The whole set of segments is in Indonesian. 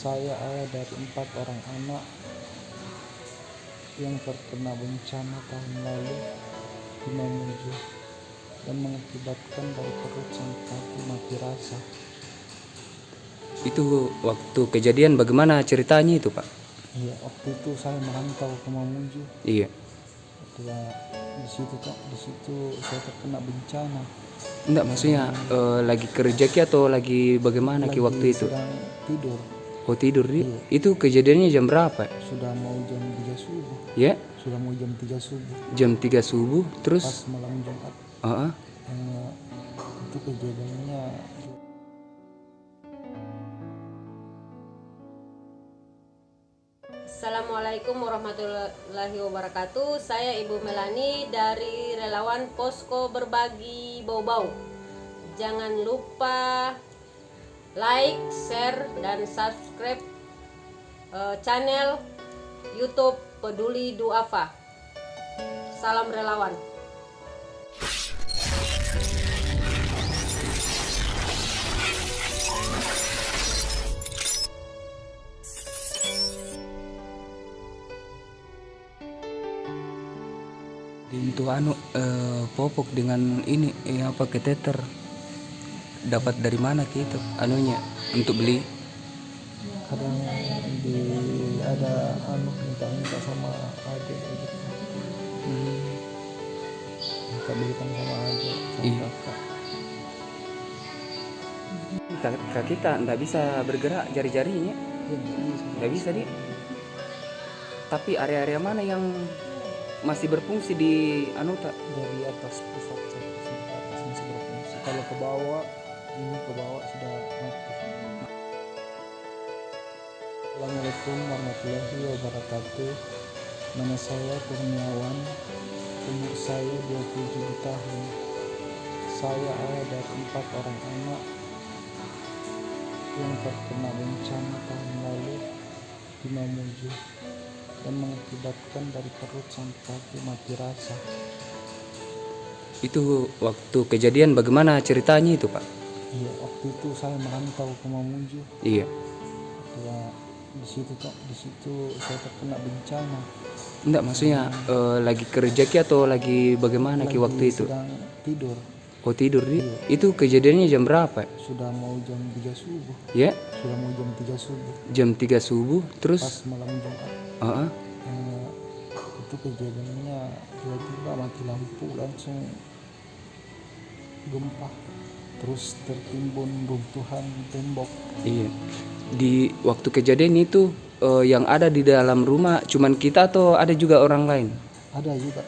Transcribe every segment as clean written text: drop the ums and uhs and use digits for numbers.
Saya ayah dari 4 orang anak yang terkena bencana tahun lalu di Mamuju dan mengakibatkan dari perut sampai kaki mati rasa. Itu waktu kejadian bagaimana ceritanya itu, Pak? Iya, waktu itu saya merantau ke Mamuju. Iya. Di situ saya terkena bencana. Enggak, maksudnya lagi kerja ki atau lagi bagaimana ki waktu itu? Sedang tidur. Oh, tidur di. Iya. Itu kejadiannya jam berapa? Sudah mau jam 3 subuh. Ya, Sudah mau jam 3 subuh. jam 3 subuh Pas terus malam Jumat. heeh. Itu kejadiannya. Assalamualaikum warahmatullahi wabarakatuh. Saya Ibu Melani dari relawan Posko Berbagi Bau-Bau. Jangan lupa like, share, dan subscribe channel YouTube Peduli Duafa. Salam relawan. Untuk popok dengan ini apa keteter dapat dari mana ki itu anunya untuk beli? Kadang ada minta sama adik gitu. Minta belikan sama adik sama Iya. kakak. Kak kita nggak bisa bergerak jari-jarinya, Ya, nggak bisa di. Tapi area-area mana yang masih berfungsi di Anuta? dari atas pusat sampai ke atas masih berfungsi. Kalau ke bawah sudah mati. Assalamualaikum warahmatullahi wabarakatuh. Nama saya Kurniawan. Umur saya 27 tahun. Saya ayah dari 4 orang anak yang terkena bencana tahun lalu di Mamuju dan mengakibatkan dari perut sampai kaki mati rasa. Itu waktu kejadian bagaimana ceritanya itu, Pak? Iya, waktu itu saya merantau ke Mamuju. Iya. Di situ saya terkena bencana. Enggak, maksudnya lagi kerja ki atau lagi bagaimana ki waktu itu? Sedang tidur. Oh, tidur di. Iya. Itu kejadiannya jam berapa? Sudah mau jam 3 subuh. Ya, Sudah mau jam 3 subuh. jam 3 subuh terus Pas malam Jumat. heeh. Itu kejadiannya tiba-tiba mati lampu, langsung gempa, terus tertimbun runtuhan tembok. Iya. Di waktu kejadian itu yang ada di dalam rumah cuman kita atau ada juga orang lain? Ada juga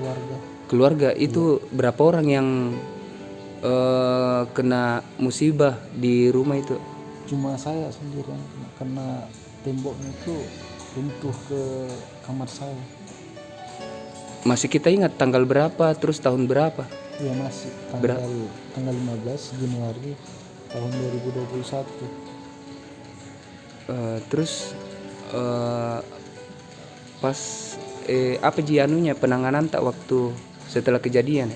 keluarga. Keluarga itu berapa orang yang kena musibah di rumah itu? Cuma saya sendiri yang kena temboknya itu runtuh ke kamar saya. Masih kita ingat tanggal berapa terus tahun berapa? Ya, masih tanggal 15 Januari tahun 2021. Terus pas apa anunya penanganan tak waktu setelah kejadian?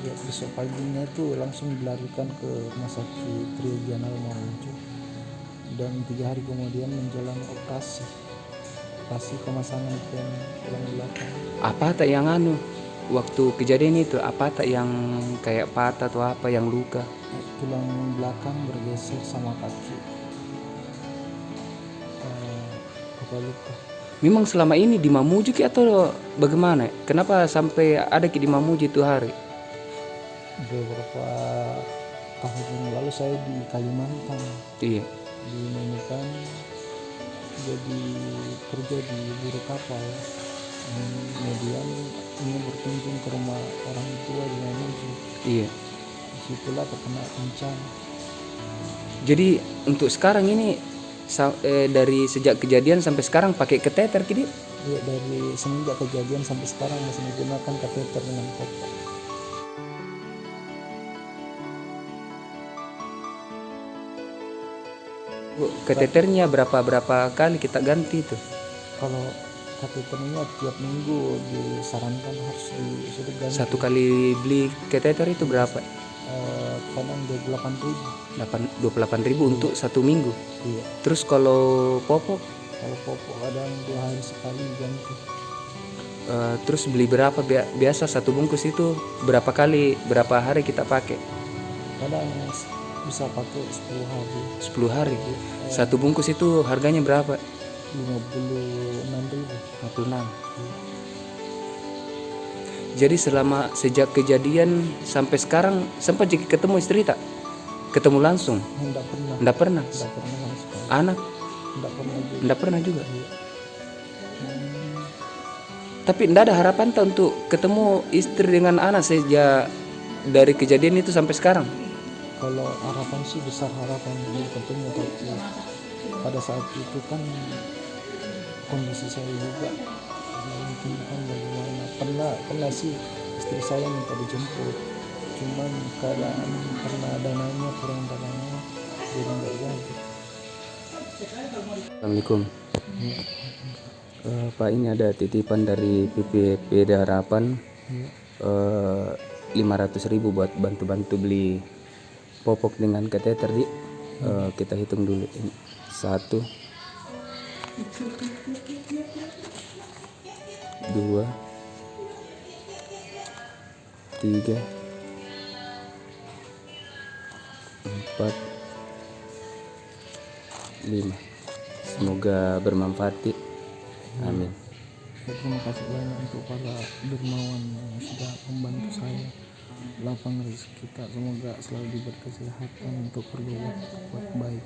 Ya, besok paginya itu langsung dilarikan ke rumah sakit regional Mamuju dan 3 hari kemudian menjalani operasi pemasangan pen tulang belakang. Apa tak yang waktu kejadian itu apa tak yang kayak patah atau apa yang luka? Tulang belakang bergeser sama kaki. Luka. Memang selama ini di Mamuju ki atau bagaimana? Kenapa sampai ada ki di Mamuju itu hari? Beberapa tahun yang lalu saya di Kalimantan, Iya. di Nunukan, jadi kerja di buru kapal. Kemudian ini berkunjung ke rumah orang tua di Mamuju. Iya. Disitulah terkena bencana. Jadi untuk sekarang ini dari sejak kejadian sampai sekarang pakai kateter kini? Ya, dari semenjak kejadian sampai sekarang masih menggunakan kateter dengan popok. Kateternya berapa kali kita ganti itu? Kalau kateternya tiap minggu disarankan harus ganti. Satu kali beli kateter itu berapa? kadang 28.000. 28.000 untuk satu minggu. Iya. Terus kalau popok Kalau popok kadang 2 hari sekali ganti. terus beli berapa biasa satu bungkus itu berapa hari kita pakai? Kadang bisa pakai 10 hari. 10 hari. Satu bungkus itu harganya berapa? 56.000. 56. Jadi sejak kejadian sampai sekarang sempat jadi ketemu istri tak? Ketemu langsung? Enggak pernah. Enggak pernah. Enggak pernah langsung. Anak? Enggak pernah juga. Enggak pernah juga. Iya. Tapi enggak ada harapan tak untuk ketemu istri dengan anak sejak dari kejadian itu sampai sekarang? Kalau harapan sih besar harapan untuk ketemu, tapi pada saat itu kan kondisi saya juga mungkin kan bagaimana, pernah sih istri saya minta dijemput, cuman keadaan karena dananya kurang dananya jadi nggak jadi. Assalamualaikum. Pak, ini ada titipan dari PPP Harapan, 500.000 buat bantu-bantu beli popok dengan kateter di. Kita hitung dulu ini. 1 2 3 4 5. Semoga bermanfaat. Amin. Terima kasih banyak untuk para dermawan yang sudah membantu saya lapang rezeki kita, semoga selalu diberi kesehatan untuk berbuat baik.